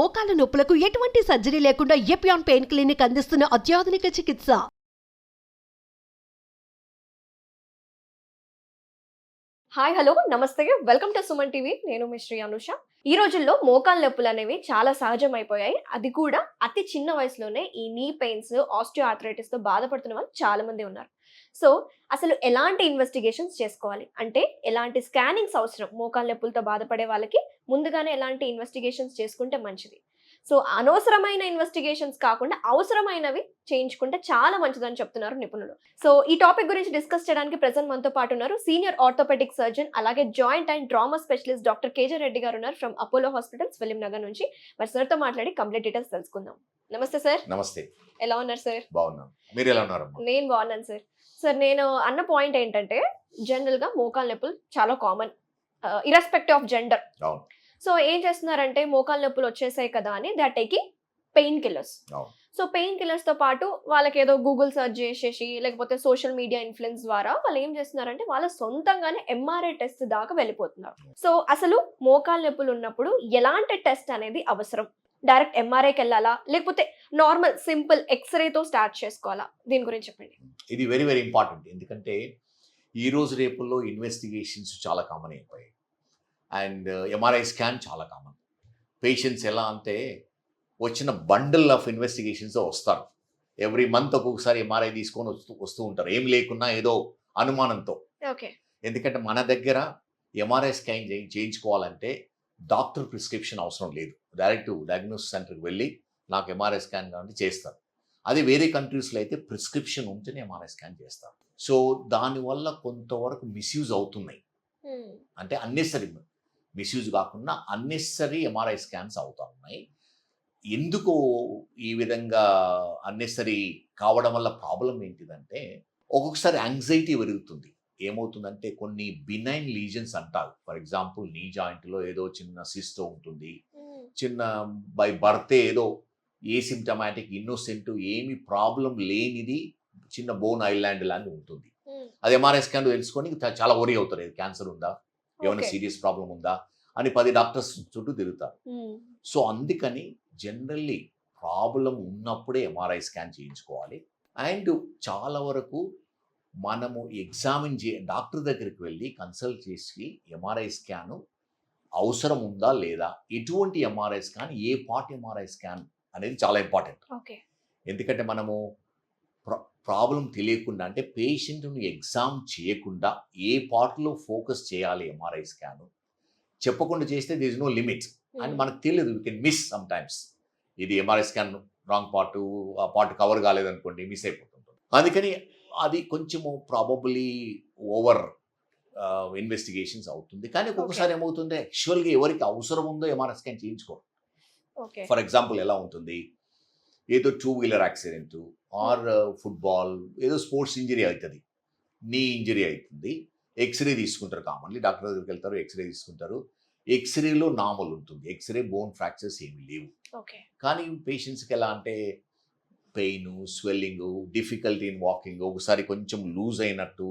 మోకాల నొప్పులకు ఎటువంటి సర్జరీ లేకుండా ఎపియాన్ పెయిన్ క్లినిక్ అందిస్తున్న అత్యాధునిక చికిత్స. హాయ్ హలో నమస్తే వెల్కమ్ టు సుమన్ టీవీ. నేను మీ శ్రీ అనుష. ఈ రోజుల్లో మోకాల నొప్పులు అనేవి చాలా సహజమైపోయాయి. అది కూడా అతి చిన్న వయసులోనే ఈ నీ పెయిన్స్, ఆస్టియో ఆర్థరైటిస్ తో బాధపడుతున్న వాళ్ళు చాలా మంది ఉన్నారు. సో అసలు ఎలాంటి ఇన్వెస్టిగేషన్స్ చేసుకోవాలి, అంటే ఎలాంటి స్కానింగ్స్ అవసరం? మోకాల నొప్పులతో బాధపడే వాళ్ళకి ముందుగానే ఎలాంటి ఇన్వెస్టిగేషన్స్ చేసుకుంటే మంచిది? సో అనవసరమైన ఇన్వెస్టిగేషన్స్ కాకుండా అవసరమైనవి చేయించుకుంటే చాలా మంచిదని చెప్తున్నారు నిపుణులు. సో ఈ టాపిక్ గురించి డిస్కస్ చేయడానికి ప్రెజెంట్ మనతో పాటు ఉన్నారు సీనియర్ ఆర్థోపెడిక్ సర్జన్, అలాగే joint and trauma specialist doctor KJ Reddy గారు ఉన్నారు ఫ్రమ్ అపోలో హాస్పిటల్స్, ఫిలిం నగర్ నుంచి. మరి సార్ తో మాట్లాడి కంప్లీట్ డీటెయిల్స్ తెలుసుకుందాం. నమస్తే సార్. నమస్తే. ఎలా ఉన్నారు సార్? బాగున్నాను. మీరు ఎలా ఉన్నారు? నేను బాగున్నాను సార్. సార్ నేను అన్న పాయింట్ ఏంటంటే, జనరల్ గా మోకాల నొప్పులు చాలా కామన్, ఇర్రెస్పెక్టివ్ ఆఫ్ జెండర్. అవును. సో ఏం చేస్తున్నారంటే, మోకాల నొప్పులు వచ్చేసాయి కదా అని they are taking pain killers. So pain killers తో పాటు వాళ్ళకి ఏదో గూగుల్ సెర్చ్ చేసేసి, లేకపోతే సోషల్ మీడియా ఇన్ఫ్లుయెన్స్ ద్వారా వాళ్ళు ఏం చేస్తున్నారంటే వాళ్ళ సొంతంగానే ఎంఆర్ఐ టెస్ట్ దాకా వెళ్ళిపోతున్నారు. సో అసలు మోకాల నొప్పులు ఉన్నప్పుడు ఎలాంటి టెస్ట్ అనేది అవసరం? డైరెక్ట్ ఎంఆర్ఐకి వెళ్ళాలా, లేకపోతే నార్మల్ సింపుల్ ఎక్స్రేతో స్టార్ట్ చేసుకోవాలా? దీని గురించి చెప్పండి. ఇది వెరీ వెరీ ఇంపార్టెంట్. ఎందుకంటే ఈ రోజు రేపుల్లో ఇన్వెస్టిగేషన్స్ చాలా కామన్ అయిపోయాయి. అండ్ ఎంఆర్ఐ స్కాన్ చాలా కామన్. పేషెంట్స్ ఎలా అంటే వచ్చిన బండిల్ ఆఫ్ ఇన్వెస్టిగేషన్స్ వస్తారు. ఎవ్రీ మంత్ ఒక్కొక్కసారి ఎంఆర్ఐ తీసుకొని వస్తూ ఉంటారు, ఏం లేకున్నా ఏదో అనుమానంతో. ఓకే. ఎందుకంటే మన దగ్గర ఎంఆర్ఐ స్కాన్ చేయించుకోవాలంటే డాక్టర్ ప్రిస్క్రిప్షన్ అవసరం లేదు. డైరెక్ట్ డయాగ్నోసిస్ సెంటర్కి వెళ్ళి నాకు ఎంఆర్ఐ స్కాన్ కావాలంటే చేస్తారు. అదే వేరే కంట్రీస్లో అయితే ప్రిస్క్రిప్షన్ ఉంటేనే ఎంఆర్ఐ స్కాన్ చేస్తారు. సో దానివల్ల కొంతవరకు మిస్యూజ్ అవుతున్నాయి. అంటే అన్నెసరీ మిస్యూజ్ కాకుండా అన్నెసరీ ఎంఆర్ఐ స్కాన్స్ అవుతా ఉన్నాయి. ఎందుకు ఈ విధంగా అన్నెసరీ కావడం వల్ల ప్రాబ్లం ఏంటిదంటే, ఒక్కొక్కసారి యాంగ్జైటీ పెరుగుతుంది. ఏమవుతుందంటే కొన్ని బినైన్ లీజన్స్ అంటారు. ఫర్ ఎగ్జాంపుల్ నీ జాయింట్లో ఏదో చిన్న సిస్టో ఉంటుంది, చిన్న బై బర్తే ఏదో ఏసిమ్టమాటిక్ ఇన్నోసెంట్ ఏమి ప్రాబ్లం లేనిది చిన్న బోన్ ఐలాండ్ లాంటి ఉంటుంది. అది ఎంఆర్ఐ స్కాన్ తెలుసుకొని చాలా వరీ అవుతారు, ఏది క్యాన్సర్ ఉందా, ఏమైనా సీరియస్ ప్రాబ్లం ఉందా అని 10 డాక్టర్స్ చుట్టూ తిరుగుతారు. సో అందుకని జనరల్లీ ప్రాబ్లం ఉన్నప్పుడే ఎంఆర్ఐ స్కాన్ చేయించుకోవాలి. అండ్ చాలా వరకు మనము ఎగ్జామిన్ డాక్టర్ దగ్గరికి వెళ్ళి కన్సల్ట్ చేసి ఎంఆర్ఐ స్కాన్ అవసరం ఉందా లేదా, ఎటువంటి ఎంఆర్ఐ స్కాన్, ఏ పార్ట్ ఎంఆర్ఐ స్కాన్ అనేది చాలా ఇంపార్టెంట్. ఎందుకంటే మనము ప్రాబ్లం తెలియకుండా, అంటే పేషెంట్ను ఎగ్జామ్ చేయకుండా ఏ పార్ట్లో ఫోకస్ చేయాలి ఎంఆర్ఐ స్కాన్ చెప్పకుండా చేస్తే దిస్ నో లిమిట్ అని మనకు తెలియదు. We can miss some times. ఇది ఎంఆర్ఐ స్కాన్ రాంగ్ పార్ట్, ఆ పార్ట్ కవర్ కాలేదనుకోండి, మిస్ అయిపోతుంటుంది. అందుకని అది కొంచెము ప్రాబబ్లీ ఓవర్ ఇన్వెస్టిగేషన్స్ అవుతుంది. కానీ ఒక్కొక్కసారి ఏమవుతుంది, యాక్చువల్గా ఎవరికి అవసరం ఉందో ఎంఆర్ఐ స్కాన్ చేయించుకోవాలి. ఫర్ ఎగ్జాంపుల్ ఎలా ఉంటుంది, ఏదో 2-వీలర్ యాక్సిడెంట్ ఆర్ ఫుట్బాల్ ఏదో స్పోర్ట్స్ ఇంజరీ అవుతుంది, నీ ఇంజరీ అవుతుంది, ఎక్స్రే తీసుకుంటారు. కామన్లీ డాక్టర్ దగ్గరికి వెళ్తారు, ఎక్స్రే తీసుకుంటారు. ఎక్స్రేలో నార్మల్ ఉంటుంది, ఎక్స్రే బోన్ ఫ్రాక్చర్స్ ఏమి లేవు. కానీ పేషెంట్స్కి ఎలా అంటే pain, swelling, difficulty in walking, ఒకసారి కొంచెం లూజ్ అయినట్టు,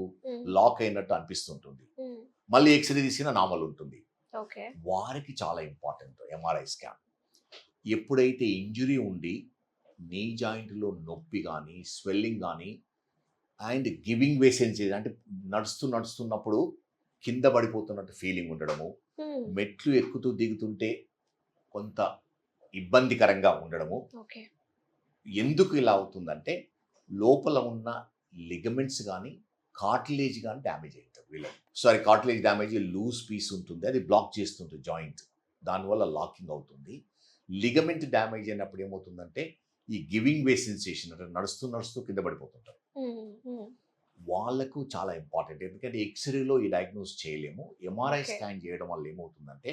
లాక్ అయినట్టు అనిపిస్తుంటుంది. మళ్ళీ ఎక్స్రే తీసిన నార్మల్ ఉంటుంది. వారికి చాలా ఇంపార్టెంట్ ఎంఆర్ఐ స్కాన్. ఎప్పుడైతే ఇంజురీ ఉండి నీ జాయింట్లో నొప్పి కానీ, స్వెల్లింగ్ కానీ, అండ్ గివింగ్ వే సెన్సేషన్, అంటే నడుస్తున్నప్పుడు కింద పడిపోతున్నట్టు ఫీలింగ్ ఉండడము, మెట్లు ఎక్కుతూ దిగుతుంటే కొంత ఇబ్బందికరంగా ఉండడము. ఎందుకు ఇలా అవుతుందంటే లోపల ఉన్న లిగమెంట్స్ కానీ, కార్టిలేజ్ కానీ డ్యామేజ్ అవుతుంది వీళ్ళకి. Sorry, cartilage damage, loose piece ఉంటుంది, అది బ్లాక్ చేస్తుంటుంది జాయింట్, దానివల్ల లాకింగ్ అవుతుంది. లిగమెంట్ డ్యామేజ్ అయినప్పుడు ఏమవుతుందంటే ఈ గివింగ్ వే సెన్సేషన్, అంటే నడుస్తూ కింద పడిపోతుంటారు. వాళ్ళకు చాలా ఇంపార్టెంట్. ఎందుకంటే ఎక్స్రేలో ఈ డయాగ్నోస్ చేయలేము. ఎంఆర్ఐ స్కాన్ చేయడం వల్ల ఏమవుతుందంటే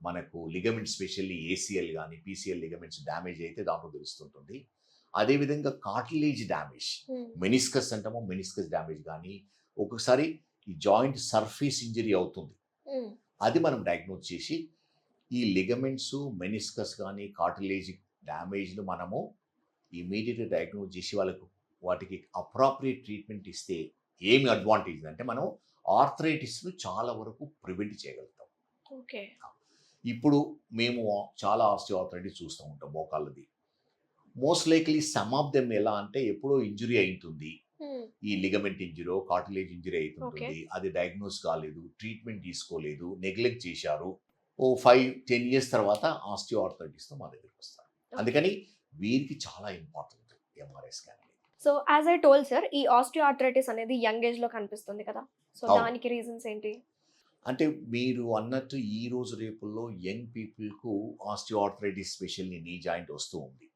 మనకు లిగమెంట్, స్పెషల్లీ ఏసీఎల్ కానీ పీసీఎల్ లిగమెంట్స్ డ్యామేజ్ అయితే దాంట్లో తెలుస్తుంటుంది. అదేవిధంగా కార్టిలేజ్ డ్యామేజ్, మెనిస్కస్ అంటాము, మెనిస్కస్ డ్యామేజ్ కానీ, ఒక్కొక్కసారి ఈ జాయింట్ సర్ఫేస్ ఇంజరీ అవుతుంది. అది మనం డయాగ్నోస్ చేసి ఈ లిగమెంట్స్, మెనిస్కస్ కానీ కార్టిలేజ్ డ్యామేజ్ను మనము ఇమీడియట్గా డయాగ్నోస్ చేసి వాటికి అప్రాప్రియేట్ ట్రీట్మెంట్ ఇస్తే ఏమి అడ్వాంటేజ్ అంటే మనం ఆర్థరైటిస్ను చాలా వరకు ప్రివెంట్ చేయగలుగుతాం. ఇప్పుడు మేము చాలా ఆస్టియోఆర్థరైటిస్ చూస్తూ ఉంటాం మోకాళ్ళది. Most likely some of them ఎలా అంటే ఎప్పుడో ఇంజురీ అవుతుంది, ఈ లిగమెంట్ ఇంజురీ కార్టిలేజ్ ఇంజురీ అవుతుంటుంది, అది డయాగ్నోస్ కాలేదు, ట్రీట్మెంట్ తీసుకోలేదు, నెగ్లెక్ట్ చేశారు. ఓ 5-10 ఇయర్స్ తర్వాత ఆస్టియోఆర్థరైటిస్తో మా దగ్గరికి వస్తారు. అందుకని వీరికి చాలా important MRI scan. So as I told sir, ఈ ఆస్టియోఆర్థరైటిస్ అనేది యంగ్ ఏజ్ లో కనిపిస్తుంది కదా, సో అవును. దానికి రీజన్స్ ఏంటి? అంటే మీరు అన్నట్టు ఈ రోజు రేపుల్లో యంగ్ పీపుల్కు ఆస్టియోఆర్థరైటిస్ స్పెషల్లీ నీ జాయింట్ వస్తూ ఉంది.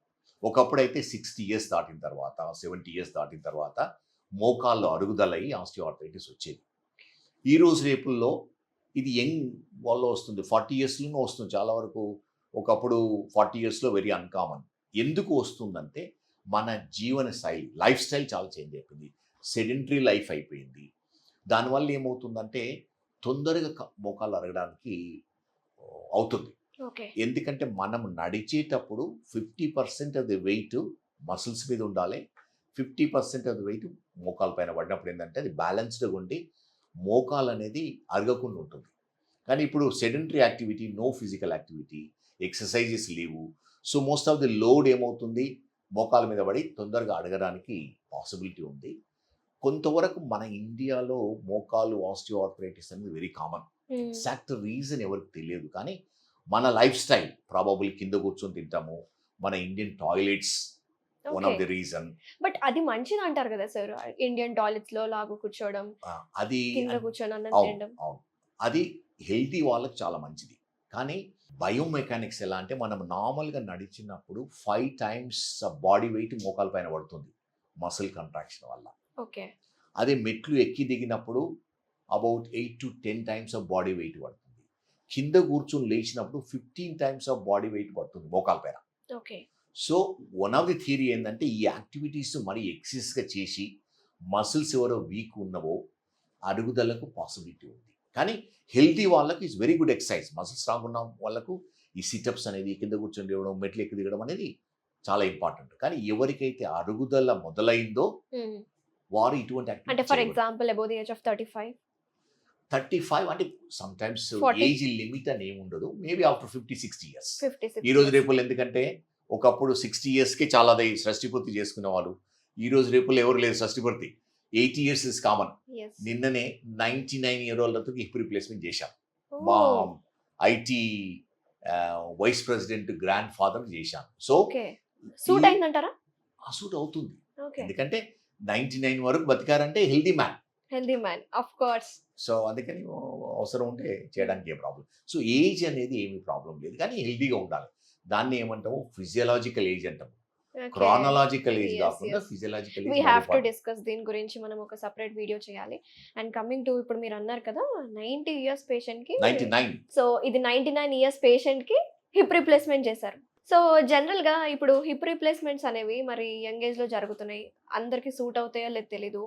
ఒకప్పుడైతే 60 ఇయర్స్ దాటిన తర్వాత 70 ఇయర్స్ దాటిన తర్వాత మోకాళ్ళు అరుగుదలై ఆస్టియోఆర్థరైటిస్ వచ్చేది. ఈ రోజు రేపుల్లో ఇది యంగ్ వాళ్ళు వస్తుంది, 40 ఇయర్స్లోనూ వస్తుంది చాలా వరకు. ఒకప్పుడు 40 ఇయర్స్లో వెరీ అన్కామన్. ఎందుకు వస్తుందంటే మన జీవన శైలి, లైఫ్ స్టైల్ చాలా చేంజ్ అయిపోయింది, సెడెంటరీ లైఫ్ అయిపోయింది. దానివల్ల ఏమవుతుందంటే తొందరగా మోకాళ్ళు అరగడానికి అవుతుంది. ఓకే. ఎందుకంటే మనం నడిచేటప్పుడు 50% ఆఫ్ ది వెయిట్ మసిల్స్ మీద ఉండాలి, 50% ఆఫ్ ది వెయిట్ మోకాల పైన పడినప్పుడు ఏంటంటే అది బ్యాలెన్స్డ్గా ఉండి మోకాలు అనేది అరగకుండా ఉంటుంది. కానీ ఇప్పుడు sedentary activity, no physical activity, exercises లేవు. So most of the load ఏమవుతుంది మోకాల మీద పడి తొందరగా అడగడానికి పాసిబిలిటీ ఉంది. కొంతవరకు మన ఇండియాలో మోకాలు ఆస్టియోఆర్థరైటిస్ అనేది వెరీ కామన్. ఎగ్జాక్ట్ రీజన్ ఎవరికి తెలియదు, కానీ మన లైఫ్ స్టైల్ ప్రాబబుల్ కింద కూర్చొని తింటాము, మన Indian toilets one of the reason. But అది మంచిది అంటారు కదా సార్, ఇండియన్ టాయిలెట్స్ లో లాగా కూర్చోవడం, అది కింద కూర్చొని అన్నం అవును తినడం. అవును అది హెల్తీ వాళ్ళకి చాలా మంచిది. కానీ బయోమెకానిక్స్ ఎలా అంటే మనం నార్మల్గా నడిచినప్పుడు 5 times బాడీ వెయిట్ మోకాల పైన పడుతుంది మసిల్ కంట్రాక్షన్ వల్ల. ఓకే. అదే మెట్లు ఎక్కి దిగినప్పుడు about 8 to 10 times body weight పడుతుంది. కింద కూర్చొని లేచినప్పుడు 15 times బాడీ వెయిట్ పడుతుంది మోకాల పైన. Okay. So one of the theory ఏంటంటే ఈ యాక్టివిటీస్ మరీ ఎక్సెస్గా చేసి మసిల్స్ ఎవరో వీక్ ఉన్నవో అరుగుదలకు పాసిబిలిటీ ఉంది. కానీ హెల్తీ వాళ్ళకి it's very good exercise. Muscle strong ఉన్న వాళ్ళకు ఈ సిటప్స్ అనేది, కింద కూర్చొని లేవడం, మెట్లు ఎక్కి దిగడం అనేది చాలా ఇంపార్టెంట్. కానీ ఎవరికైతే అరుగుదల మొదలైందో వారు ఇటువంటి అంటే for example about the age of 35 అంటే సమ్ టైమ్స్ 40. ఏజ్ లిమిట్ అని ఏమి ఉండదు, మేబీ ఆఫ్టర్ 50-60 ఇయర్స్. 56 ఈ రోజు రేపులు ఎందుకంటే ఒకప్పుడు 60 ఇయర్స్కే చాలా షష్టి పూర్తి చేసుకునే వాళ్ళు. ఈ రోజు రేపులు ఎవరు లేదు షష్టి పూర్తి. 80 ఇయర్స్ ఇస్ కామన్. Yes. నిన్ననే 99-year-old హిప్ రిప్లేస్మెంట్ చేశాం. Oh. మా IT vice president grandfather చేశాను. So okay. సూట్ అయిందంటారా? సూట్ అవుతుంది, ఓకే. ఎందుకంటే 99 వరకు బతికారంటే healthy man. Healthy man of course. So అందుకని అవసరం ఉంటే చేయడానికి ఏ ప్రాబ్లం. సో ఏజ్ అనేది ఏమి ప్రాబ్లం లేదు, కానీ హెల్దీగా ఉండాలి. దాన్ని ఏమంటాము ఫిజియలాజికల్ ఏజ్ అంటాము. క్రానలాజికల్ ఏజ్ Yes, కాకుండా yes. Physiological we age. Have to discuss దీని గురించి మనం ఒక సెపరేట్ వీడియో చేయాలి. అండ్ కమింగ్ టు ఇప్పుడు మీరు అన్నారు కదా 90 ఇయర్స్ పేషెంట్ కి, 99 సో ఇది 99 ఇయర్స్ పేషెంట్ కి హిప్ రిప్లేస్మెంట్ చేశారు. సో జనరల్ గా ఇప్పుడు హిప్ రిప్లేస్మెంట్స్ అనేవి మరి యంగ్ ఏజ్ లో జరుగుతున్నాయి, అందరికి సూట్ అవుతాయో లేదు తెలీదు.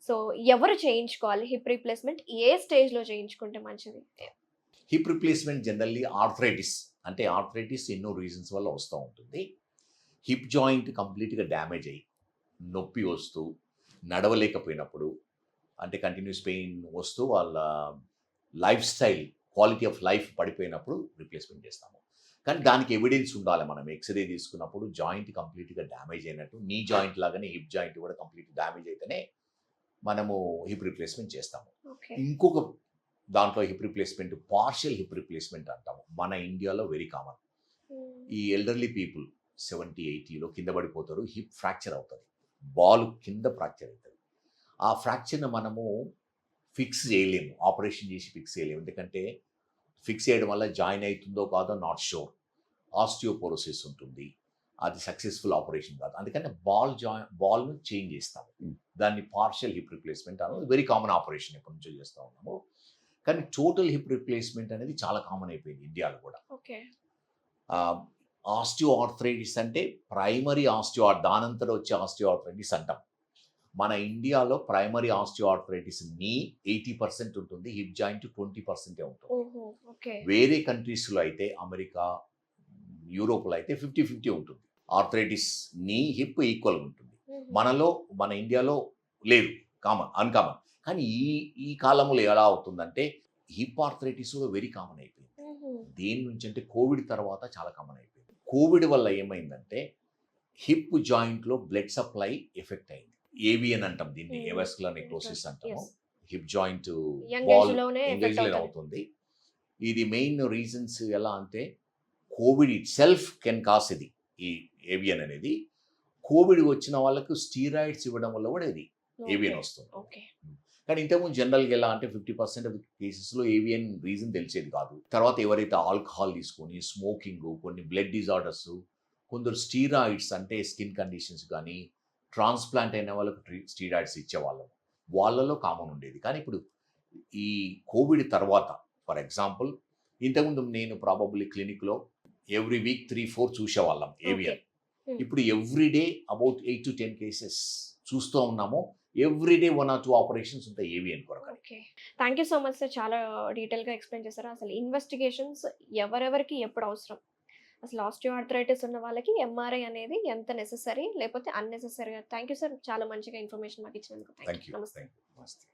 సో ఎవరు చేయించుకోవాలి హిప్ రిప్లేస్మెంట్? ఏ స్టేజ్ లో చేయించుకుంటే మంచిది? హిప్ రిప్లేస్మెంట్ జనరల్లీ ఆర్థరైటిస్, అంటే ఆర్థరైటిస్ ఎన్నో రీజన్స్ వల్ల వస్తూ ఉంటుంది. హిప్ జాయింట్ కంప్లీట్గా డ్యామేజ్ అయ్యి నొప్పి వస్తూ నడవలేకపోయినప్పుడు, అంటే కంటిన్యూస్ పెయిన్ వస్తూ వాళ్ళ life style quality of life పడిపోయినప్పుడు రిప్లేస్మెంట్ చేస్తాము. కానీ దానికి ఎవిడెన్స్ ఉండాలి. మనం ఎక్స్రే తీసుకున్నప్పుడు జాయింట్ కంప్లీట్గా డ్యామేజ్ అయినట్టు, నీ జాయింట్ లాగానే హిప్ జాయింట్ కూడా కంప్లీట్ డ్యామేజ్ అయితేనే మనము హిప్ రిప్లేస్మెంట్ చేస్తాము. ఓకే. ఇంకొక దాంట్లో hip replacement partial hip replacement అంటాము. మన ఇండియాలో వెరీ కామన్. ఈ ఎల్డర్లీ పీపుల్ 70-80లో కింద పడిపోతారు, హిప్ ఫ్రాక్చర్ అవుతుంది, బాల్ కింద ఫ్రాక్చర్ అవుతుంది. ఆ ఫ్రాక్చర్ని మనము ఫిక్స్ చేయలేము, ఆపరేషన్ చేసి ఫిక్స్ చేయలేము. ఎందుకంటే ఫిక్స్ చేయడం వల్ల జాయిన్ అవుతుందో కాదో నాట్ షూర్, ఆస్టియోపోరోసిస్ ఉంటుంది, అది సక్సెస్ఫుల్ ఆపరేషన్ కాదు. అందుకని బాల్ను చేంజ్ చేస్తాము. దాన్ని పార్షియల్ హిప్ రిప్లేస్మెంట్ అనేది వెరీ కామన్ ఆపరేషన్, ఎప్పటి నుంచో చేస్తూ ఉన్నాము. కానీ టోటల్ హిప్ రిప్లేస్మెంట్ అనేది చాలా కామన్ అయిపోయింది ఇండియాలో కూడా. ఓకే. ఆస్టియోఆర్థరైటిస్ అంటే ప్రైమరీ దానంతరం వచ్చే ఆస్టియోఆర్థరైటిస్ అంటాం. మన ఇండియాలో ప్రైమరీ ఆస్టియోఆర్థరైటిస్ నీ 80% ఉంటుంది, హిప్ జాయింట్ 20% ఉంటుంది. ఓకే. వేరే కంట్రీస్లో అయితే అమెరికా, యూరోప్లో అయితే 50-50 ఉంటుంది. ఆర్థరైటిస్ నీ హిప్ ఈక్వల్గా ఉంటుంది. మన ఇండియాలో లేదు, అన్కామన్. కానీ ఈ కాలంలో ఎలా అవుతుందంటే హిప్ ఆర్థరైటిస్ కూడా వెరీ కామన్ అయిపోయింది. దేని నుంచి అంటే కోవిడ్ తర్వాత చాలా కామన్ అయిపోయింది. కోవిడ్ వల్ల ఏమైందంటే హిప్ జాయింట్లో బ్లడ్ సప్లై ఎఫెక్ట్ అయింది. ఏవియన్ అంటాం దీన్ని, ఎవస్కులర్ నెక్రోసిస్ అంటాము. Hip joint young ball age లోనే ఎంగేజ్ ఎఫెక్ట్ అవుతుంది. అవుతుంది. ఇది మెయిన్ రీజన్స్ ఎలా అంటే Covid it self can cause ఇది, ఈ ఏవియన్ అనేది. కోవిడ్ వచ్చిన వాళ్ళకు స్టీరాయిడ్స్ ఇవ్వడం వల్ల కూడా ఇది ఏవియన్ వస్తుంది. ఓకే. కానీ ఇంతకుముందు జనరల్గా ఎలా అంటే 50% ఆఫ్ కేసెస్లో ఏవియన్ రీజన్ తెలిసేది కాదు. తర్వాత ఎవరైతే ఆల్కహాల్ తీసుకొని, స్మోకింగ్, కొన్ని బ్లడ్ డిజార్డర్స్, కొందరు స్టీరాయిడ్స్ అంటే స్కిన్ కండిషన్స్ కానీ, ట్రాన్స్ప్లాంట్ అయిన వాళ్ళకు స్టీరాయిడ్స్ ఇచ్చేవాళ్ళం, వాళ్ళలో కామన్ ఉండేది. కానీ ఇప్పుడు ఈ కోవిడ్ తర్వాత ఫర్ ఎగ్జాంపుల్ ఇంతకుముందు నేను ప్రాబబ్లీ క్లినిక్లో ఎవ్రీ వీక్ 3-4 చూసేవాళ్ళం ఏవియన్. ఇప్పుడు ఎవ్రీడే అబౌట్ 8 to 10 కేసెస్ చూస్తూ ఉన్నాము. ఎవ్రీడే 1 or 2 ఆపరేషన్స్ ఉంటాయి ఏవియన్ కొరకు. Okay. Thank you so much sir, చాలా డీటెయిల్గా ఎక్స్ప్లెయిన్ చేశారు. అసలు ఇన్వెస్టిగేషన్స్ ఎవరెవరికి ఎప్పుడు అవసరం, అసలు ఆస్టియోఆర్థరైటిస్ ఉన్న వాళ్ళకి ఎంఆర్ఐ అనేది ఎంత నెసెసరీ లేకపోతే అన్నెసెసరీగా. థ్యాంక్ యూ సార్, చాలా మంచిగా ఇన్ఫర్మేషన్ మాకు ఇచ్చినందుకు. Thank you. నమస్తే. నమస్తే.